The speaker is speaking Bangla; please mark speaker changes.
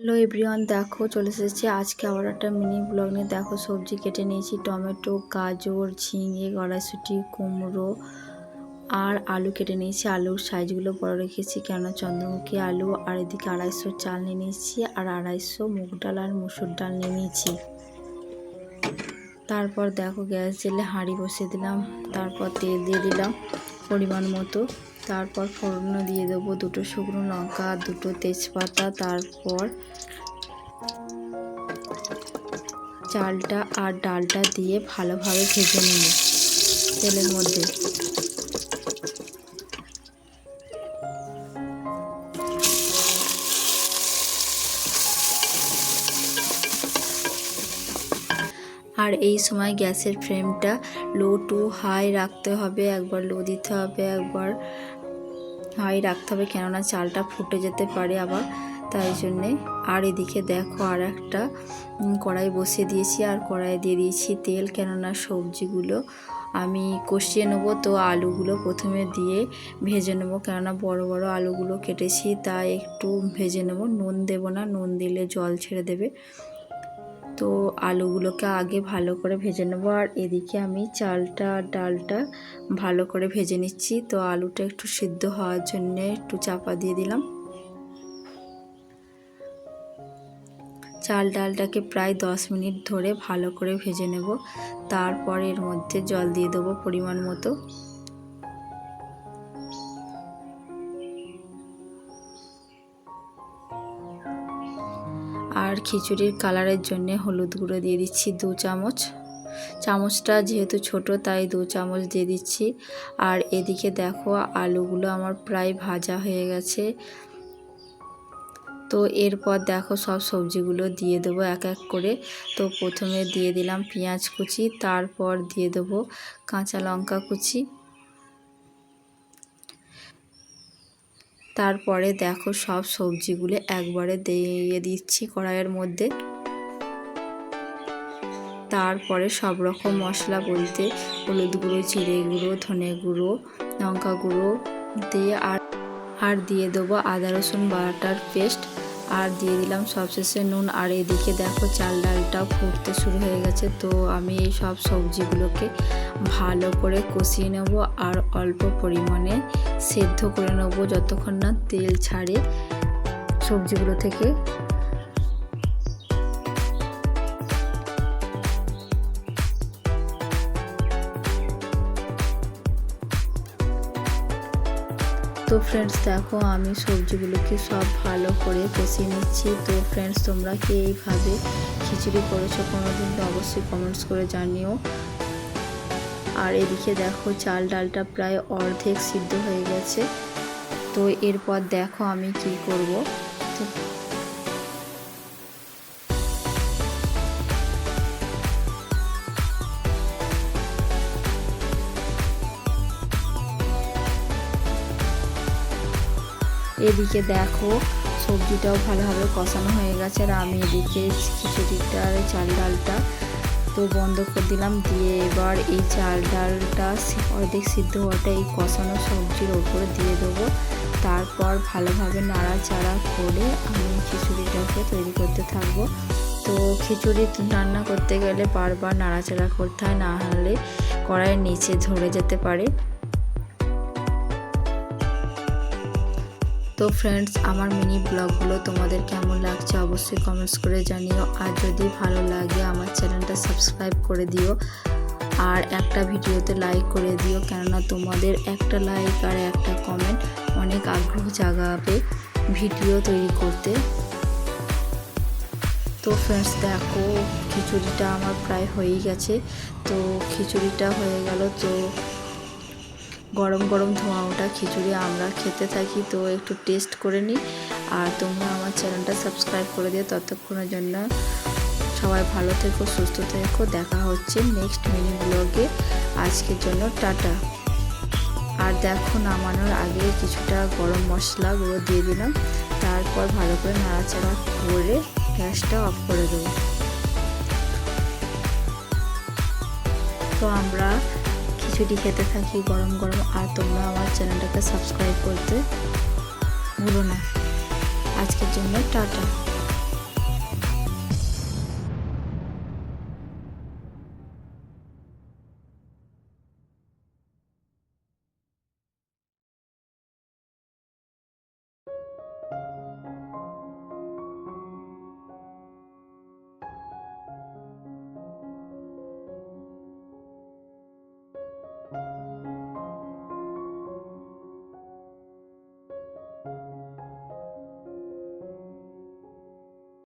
Speaker 1: হ্যালো এভরিওয়ান, দেখো চলে এসেছি আজকে আবার একটা মিনি ব্লগ নিয়ে। দেখো সবজি কেটে নিয়েছি, টমেটো, গাজর, ঝিঙে, কড়াইশুঁটি, কুমড়ো আর আলু কেটে নিয়েছি। আলুর সাইজগুলো বড় রেখেছি কেননা চন্দ্রমুখী আলু। আর এদিকে 250 চাল নিয়ে নিয়েছি আর 250 মুগ ডাল আর মুসুর ডাল নিয়ে নিয়েছি। তারপর দেখো গ্যাস জেলে হাঁড়ি বসিয়ে দিলাম, তারপর তেল দিয়ে দিলাম পরিমাণ মতো। তারপর ফোড়ন দিয়ে দেবো 2টো শুকনো লঙ্কা, 2টো তেজপাতা। তারপর চালটা আর ডালটা দিয়ে ভালোভাবে ভেজে নেব তেলের মধ্যে। আর এই সময় গ্যাসের ফ্লেমটা লো টু হাই রাখতে হবে, একবার লো দিতে হবে, একবার হাই রাখতে হবে, কেননা চালটা ফুটে যেতে পারে আবার, তাই জন্যে। আর এদিকে দেখো আর একটা কড়াই বসিয়ে দিয়েছি আর কড়াইয়ে দিয়ে দিয়েছি তেল, কেননা সবজিগুলো আমি কষিয়ে নেবো। তো আলুগুলো প্রথমে দিয়ে ভেজে নেবো, কেননা বড় বড় আলুগুলো কেটেছি, তাই একটু ভেজে নেব। নুন দেবো না, নুন দিলে জল ছেড়ে দেবে। তো আলুগুলোকে আগে ভালো করে ভেজে নেবো। আর এদিকে আমি চালটা ডালটা ভালো করে ভেজে নিচ্ছি। তো আলুটা একটু সিদ্ধ হওয়ার জন্য একটু চাপা দিয়ে দিলাম। চাল ডালটাকে প্রায় 10 মিনিট ধরে ভালো করে ভেজে নেব। তারপর এর মধ্যে জল দিয়ে দেবো পরিমাণ মতো। আর খিচুড়ির কালারের জন্য হলুদ গুঁড়ো দিয়ে দিচ্ছি 2 চামচ। চামচটা যেহেতু ছোট তাই 2 চামচ দিয়ে দিচ্ছি। আর এদিকে দেখো আলুগুলো আমার প্রায় ভাজা হয়ে গেছে। তো এরপর দেখো সব সবজিগুলো দিয়ে দেবো এক এক করে। তো প্রথমে দিয়ে দিলাম পেঁয়াজ কুচি, তারপর দিয়ে দেবো কাঁচা লঙ্কা কুচি, তারপরে দেখো সব সবজিগুলো একবারে দিয়ে দিচ্ছি কড়াইয়ের মধ্যে। তারপরে সব রকম মশলা বলতে হলুদ গুঁড়ো, জিরে গুঁড়ো, ধনে গুঁড়ো, লঙ্কা গুঁড়ো দিয়ে আর দিয়ে দেবো আদা রসুন বাটার পেস্ট, আর দিয়ে দিলাম সবশেষে নুন। আর এদিকে দেখো চাল ডালটাও ফুটতে শুরু হয়ে গেছে। তো আমি এই সব সবজিগুলোকে ভালো করে কষিয়ে নেব আর অল্প পরিমাণে সেদ্ধ করে নেব যতক্ষণ না তেল ছাড়ে সবজিগুলো থেকে। তো ফ্রেন্ডস দেখো আমি সবজিগুলোকে সব ভালো করে কষিয়ে নিচ্ছি। তো ফ্রেন্ডস তোমরা কি এইভাবে খিচুড়ি করেছো কোনোদিন? তো অবশ্যই কমেন্টস করে জানিও। আর এদিকে দেখো চাল ডালটা প্রায় অর্ধেক সিদ্ধ হয়ে গেছে। তো এরপর দেখো আমি কি করব। তো এদিকে দেখো সবজিটাও ভালোভাবে কষানো হয়ে গেছে। আর আমি এদিকে খিচুড়িটার চাল ডালটা তো বন্ধ করে দিলাম, দিয়ে এবার এই চাল ডালটা অর্ধেক সিদ্ধ হওয়াটা এই কষানো সবজির ওপরে দিয়ে দেবো। তারপর ভালোভাবে নাড়াচাড়া করে আমি খিচুড়িটাকে তৈরি করতে থাকবো। তো খিচুড়ি রান্না করতে গেলে বারবার নাড়াচাড়া করতে হয়, না হলে কড়াইয়ের নিচে ধরে যেতে পারে। তো ফ্রেন্ডস আমার মিনি ব্লগগুলো তোমাদের কেমন লাগছে অবশ্যই কমেন্টস করে জানিও। আর যদি ভালো লাগে আমার চ্যানেলটা সাবস্ক্রাইব করে দিও আর একটা ভিডিওতে লাইক করে দিও, কেননা তোমাদের একটা লাইক আর একটা কমেন্ট অনেক আগ্রহ জাগাবে ভিডিও তৈরি করতে। তো ফ্রেন্ডস দেখো খিচুড়িটা আমার প্রায় হয়েই গেছে। তো খিচুড়িটা হয়ে গেল। তো গরম গরম ধোঁয়া ওঠা খিচুড়ি আমরা খেতে থাকি। তো একটু টেস্ট করে নিই। আর তোমরা আমার চ্যানেলটা সাবস্ক্রাইব করে দিও। ততক্ষণের জন্য সবাই ভালো থেকো, সুস্থ থেকো। দেখা হচ্ছে নেক্সট মিনি ব্লগে। আজকের জন্য টাটা। আর দেখো নামানোর আগে কিছুটা গরম মশলা গুঁড়ো দিয়ে দিলাম। তারপর ভালো করে নাড়াচাড়া করে গ্যাসটা অফ করে দেবো। তো আমরা খিচুড়ি খেতে থাকি গরম গরম। আর তোমরা আমার চ্যানেলটাকে সাবস্ক্রাইব করতে ভুলো না। আজকের জন্য টাটা।